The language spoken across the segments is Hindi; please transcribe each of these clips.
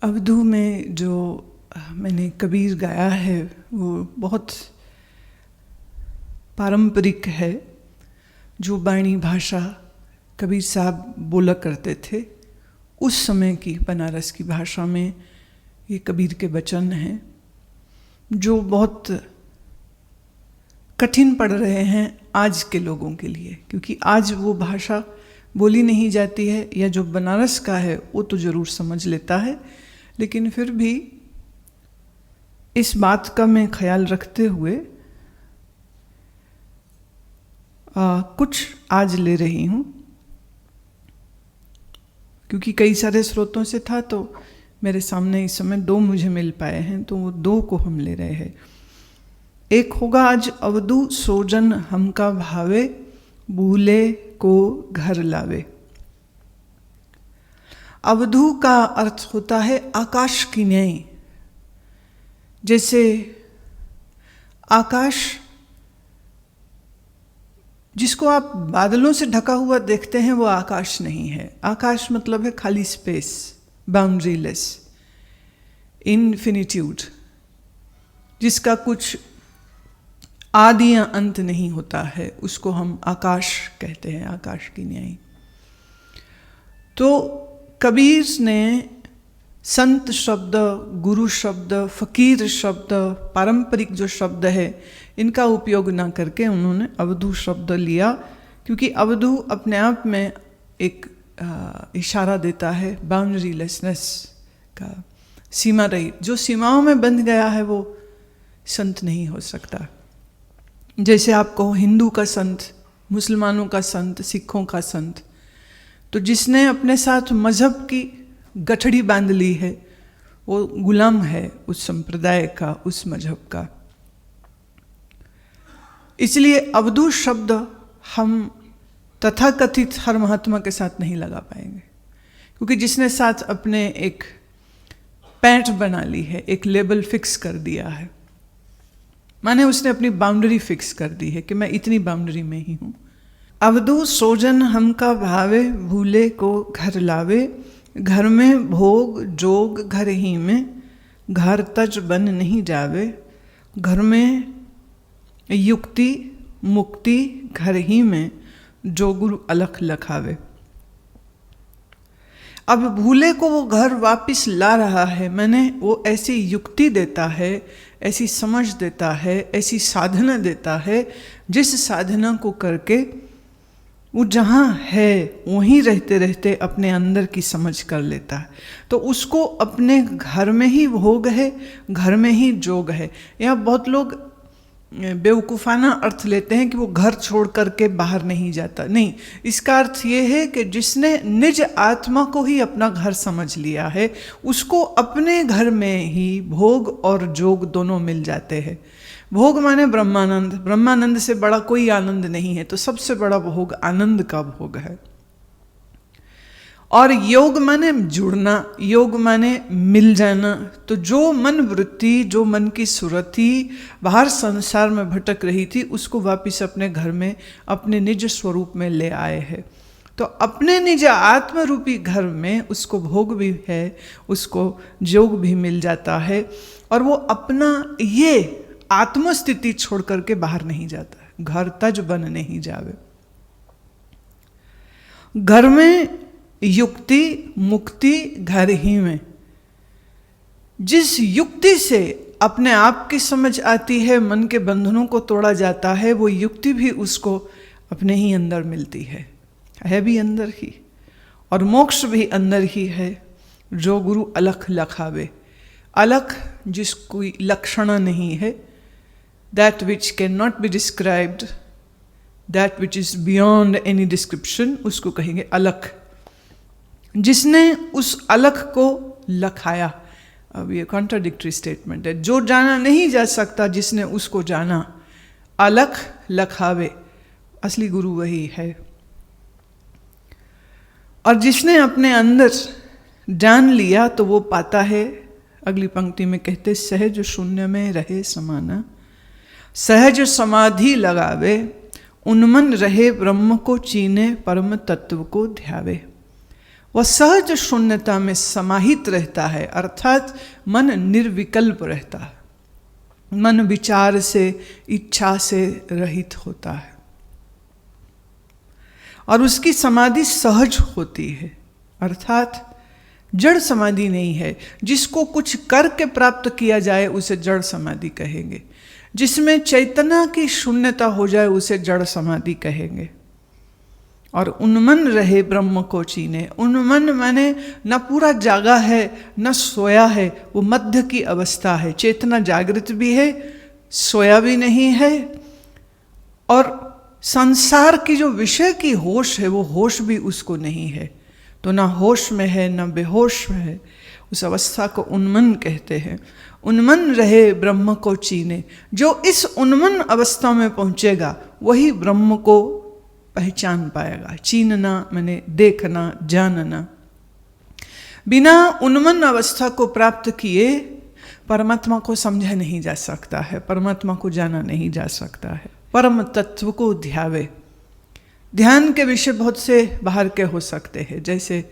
अवधू में जो मैंने कबीर गाया है वो बहुत पारंपरिक है। जो बाणी भाषा कबीर साहब बोला करते थे उस समय की बनारस की भाषा में ये कबीर के वचन हैं जो बहुत कठिन पड़ रहे हैं आज के लोगों के लिए, क्योंकि आज वो भाषा बोली नहीं जाती है, या जो बनारस का है वो तो ज़रूर समझ लेता है, लेकिन फिर भी इस बात का मैं ख्याल रखते हुए कुछ आज ले रही हूँ, क्योंकि कई सारे स्रोतों से था तो मेरे सामने इस समय दो मुझे मिल पाए हैं, तो वो दो को हम ले रहे हैं। एक होगा आज अवधू सोजन हमका भावे भूले को घर लावे। अवधू का अर्थ होता है आकाश की न्याय। जैसे आकाश जिसको आप बादलों से ढका हुआ देखते हैं वो आकाश नहीं है। आकाश मतलब है खाली स्पेस, बाउंड्रीलेस, इन्फिनिट्यूड, जिसका कुछ आदि या अंत नहीं होता है, उसको हम आकाश कहते हैं, आकाश की न्याय। तो कबीर ने संत शब्द, गुरु शब्द, फकीर शब्द, पारंपरिक जो शब्द है इनका उपयोग ना करके उन्होंने अवधू शब्द लिया, क्योंकि अवधू अपने आप में एक इशारा देता है बाउंड्रीलेसनेस का, सीमा रहित। जो सीमाओं में बंध गया है वो संत नहीं हो सकता। जैसे आप कहो हिंदू का संत, मुसलमानों का संत, सिखों का संत, तो जिसने अपने साथ मजहब की गठड़ी बांध ली है वो गुलाम है उस संप्रदाय का, उस मजहब का। इसलिए अवधू शब्द हम तथाकथित हर महात्मा के साथ नहीं लगा पाएंगे, क्योंकि जिसने साथ अपने एक पैंट बना ली है, एक लेबल फिक्स कर दिया है, माने उसने अपनी बाउंड्री फिक्स कर दी है कि मैं इतनी बाउंड्री में ही हूँ। अवधू सोजन हमका भावे भूले को घर लावे, घर में भोग जोग घर ही में, घर तज बन नहीं जावे, घर में युक्ति मुक्ति घर ही में, जो गुरु अलख लखावे। अब भूले को वो घर वापस ला रहा है, मैंने वो ऐसी युक्ति देता है, ऐसी समझ देता है, ऐसी साधना देता है जिस साधना को करके वो जहाँ है वहीं रहते रहते अपने अंदर की समझ कर लेता है। तो उसको अपने घर में ही भोग है, घर में ही जोग है। यहाँ बहुत लोग बेवकूफ़ाना अर्थ लेते हैं कि वो घर छोड़ करके बाहर नहीं जाता। नहीं, इसका अर्थ ये है कि जिसने निज आत्मा को ही अपना घर समझ लिया है उसको अपने घर में ही भोग और जोग दोनों मिल जाते हैं। भोग माने ब्रह्मानंद, ब्रह्मानंद से बड़ा कोई आनंद नहीं है, तो सबसे बड़ा भोग आनंद का भोग है। और योग माने जुड़ना, योग माने मिल जाना। तो जो मन वृत्ति, जो मन की सुरति बाहर संसार में भटक रही थी उसको वापस अपने घर में अपने निज स्वरूप में ले आए हैं। तो अपने निज आत्म रूपी घर में उसको भोग भी है, उसको योग भी मिल जाता है, और वो अपना ये आत्मस्थिति छोड़ करके बाहर नहीं जाता है। घर तज बन नहीं जावे। घर में युक्ति मुक्ति घर ही में। जिस युक्ति से अपने आप की समझ आती है, मन के बंधनों को तोड़ा जाता है, वो युक्ति भी उसको अपने ही अंदर मिलती है भी अंदर ही, और मोक्ष भी अंदर ही है। जो गुरु अलख लखावे। अलख जिस कोई लक्षण नहीं है, that which cannot be described, that which is beyond any description, उसको कहेंगे अलख। जिसने उस अलख को लखाया। अब ये कॉन्ट्राडिक्टरी स्टेटमेंट है। जो जाना नहीं जा सकता जिसने उसको जाना, अलख लखावे, असली गुरु वही है। और जिसने अपने अंदर जान लिया तो वो पाता है, अगली पंक्ति में कहते, सहज शून्य में रहे समाना, सहज समाधि लगावे, उन्मन रहे ब्रह्म को चीने, परम तत्व को ध्यावे। वह सहज शून्यता में समाहित रहता है, अर्थात मन निर्विकल्प रहता है, मन विचार से इच्छा से रहित होता है और उसकी समाधि सहज होती है, अर्थात जड़ समाधि नहीं है। जिसको कुछ करके प्राप्त किया जाए उसे जड़ समाधि कहेंगे, जिसमें चैतन्य की शून्यता हो जाए उसे जड़ समाधि कहेंगे। और उन्मन रहे ब्रह्म को चीने, उन्मन माने न पूरा जागा है न सोया है, वो मध्य की अवस्था है। चेतना जागृत भी है, सोया भी नहीं है, और संसार की जो विषय की होश है वो होश भी उसको नहीं है। तो ना होश में है न बेहोश में है, उस अवस्था को उन्मन कहते हैं। उन्मन रहे ब्रह्म को चीने, जो इस उन्मन अवस्था में पहुंचेगा वही ब्रह्म को पहचान पाएगा। चीनना माने देखना, जानना। बिना उन्मन अवस्था को प्राप्त किए परमात्मा को समझा नहीं जा सकता है, परमात्मा को जाना नहीं जा सकता है। परम तत्व को ध्यावे। ध्यान के विषय बहुत से बाहर के हो सकते हैं, जैसे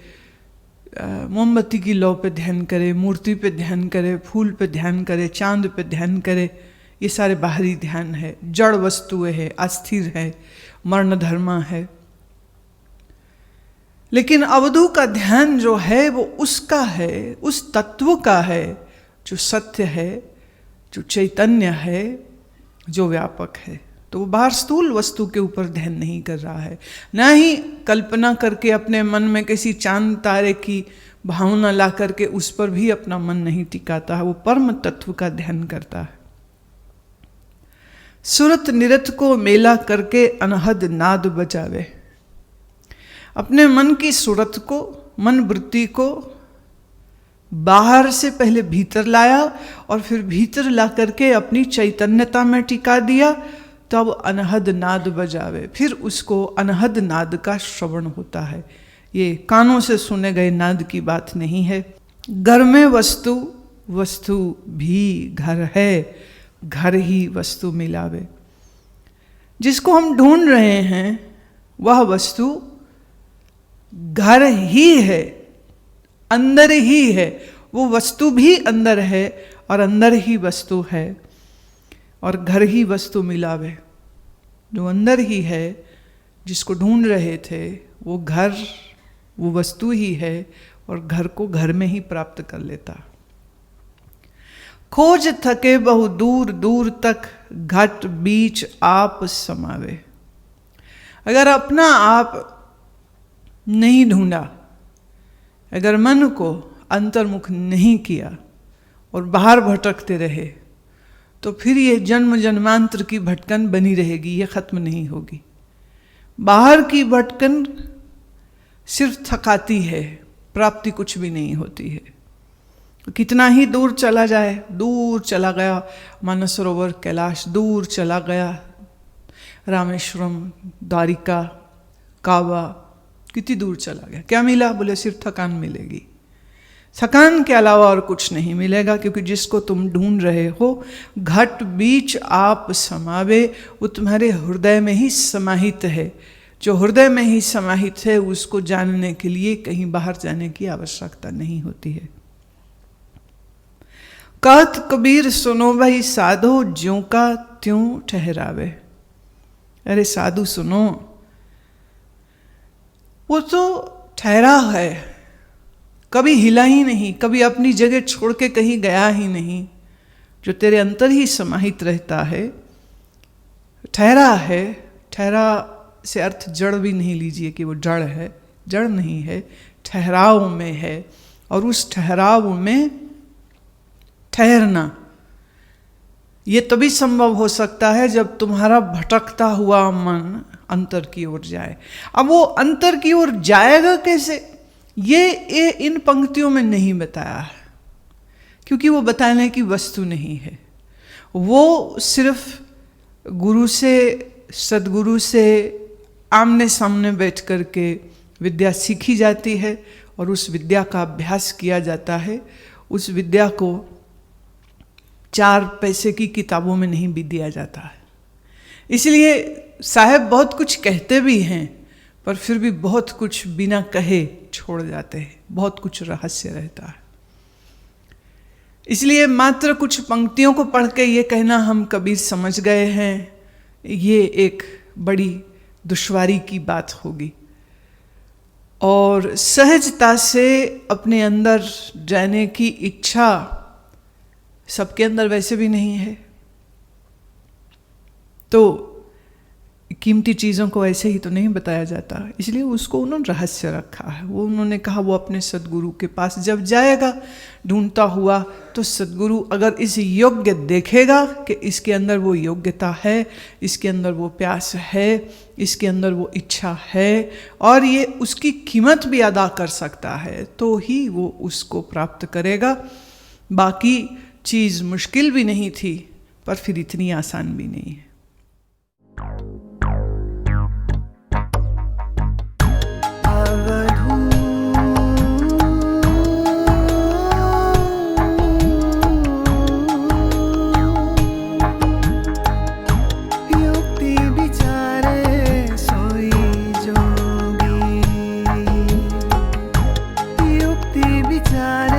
मोमबत्ती की लौ पे ध्यान करे, मूर्ति पे ध्यान करे, फूल पे ध्यान करे, चांद पे ध्यान करे, ये सारे बाहरी ध्यान है। जड़ वस्तुएं है, अस्थिर है, मरण धर्मा है। लेकिन अवधू का ध्यान जो है वो उसका है, उस तत्व का है जो सत्य है, जो चैतन्य है, जो व्यापक है। तो वो बाहर स्थूल वस्तु के ऊपर ध्यान नहीं कर रहा है, ना ही कल्पना करके अपने मन में किसी चांद तारे की भावना ला करके उस पर भी अपना मन नहीं टिकाता है। वो परम तत्व का ध्यान करता है। सुरत निरत को मेला करके अनहद नाद बजावे। अपने मन की सूरत को, मन वृत्ति को बाहर से पहले भीतर लाया और फिर भीतर ला करके अपनी चैतन्यता में टिका दिया, तब अनहद नाद बजावे। फिर उसको अनहद नाद का श्रवण होता है। ये कानों से सुने गए नाद की बात नहीं है। घर में वस्तु, वस्तु भी घर है, घर ही वस्तु मिलावे। जिसको हम ढूंढ रहे हैं वह वस्तु घर ही है, अंदर ही है। वो वस्तु भी अंदर है और अंदर ही वस्तु है, और घर ही वस्तु मिलावे। जो अंदर ही है, जिसको ढूंढ रहे थे, वो घर, वो वस्तु ही है, और घर को घर में ही प्राप्त कर लेता। खोज थके बहु दूर दूर तक, घट बीच आप समावे। अगर अपना आप नहीं ढूंढा, अगर मन को अंतर्मुख नहीं किया और बाहर भटकते रहे, तो फिर ये जन्म जन्मांतर की भटकन बनी रहेगी, ये खत्म नहीं होगी। बाहर की भटकन सिर्फ थकाती है, प्राप्ति कुछ भी नहीं होती है। कितना ही दूर चला जाए, दूर चला गया मानसरोवर, कैलाश दूर चला गया, रामेश्वरम, द्वारिका, काबा, कितनी दूर चला गया, क्या मिला? बोले सिर्फ थकान मिलेगी। थकान के अलावा और कुछ नहीं मिलेगा, क्योंकि जिसको तुम ढूंढ रहे हो, घट बीच आप समावे, वो तुम्हारे हृदय में ही समाहित है। जो हृदय में ही समाहित है, उसको जानने के लिए कहीं बाहर जाने की आवश्यकता नहीं होती है। कहत कबीर सुनो भाई साधो, ज्यों का त्यों ठहरावे। अरे साधु सुनो, वो तो ठहरा है, कभी हिला ही नहीं, कभी अपनी जगह छोड़ के कहीं गया ही नहीं। जो तेरे अंतर ही समाहित रहता है, ठहरा है। ठहरा से अर्थ जड़ भी नहीं लीजिए कि वो जड़ है, जड़ नहीं है, ठहराव में है। और उस ठहराव में ठहरना ये तभी संभव हो सकता है जब तुम्हारा भटकता हुआ मन अंतर की ओर जाए। अब वो अंतर की ओर जाएगा कैसे, ये इन पंक्तियों में नहीं बताया है, क्योंकि वो बताने की वस्तु नहीं है। वो सिर्फ गुरु से, सदगुरु से आमने सामने बैठ कर के विद्या सीखी जाती है और उस विद्या का अभ्यास किया जाता है। उस विद्या को 4 पैसे की किताबों में नहीं भी दिया जाता है। इसलिए साहब बहुत कुछ कहते भी हैं, पर फिर भी बहुत कुछ बिना कहे छोड़ जाते हैं, बहुत कुछ रहस्य रहता है। इसलिए मात्र कुछ पंक्तियों को पढ़ के ये कहना हम कबीर समझ गए हैं, ये एक बड़ी दुश्वारी की बात होगी। और सहजता से अपने अंदर जाने की इच्छा सबके अंदर वैसे भी नहीं है, तो कीमती चीज़ों को ऐसे ही तो नहीं बताया जाता, इसलिए उसको उन्होंने रहस्य रखा है। वो उन्होंने कहा वो अपने सद्गुरु के पास जब जाएगा ढूंढता हुआ, तो सद्गुरु अगर इस योग्य देखेगा कि इसके अंदर वो योग्यता है, इसके अंदर वो प्यास है, इसके अंदर वो इच्छा है और ये उसकी कीमत भी अदा कर सकता है, तो ही वो उसको प्राप्त करेगा। बाकी चीज़ मुश्किल भी नहीं थी, पर फिर इतनी आसान भी नहीं है। विचारे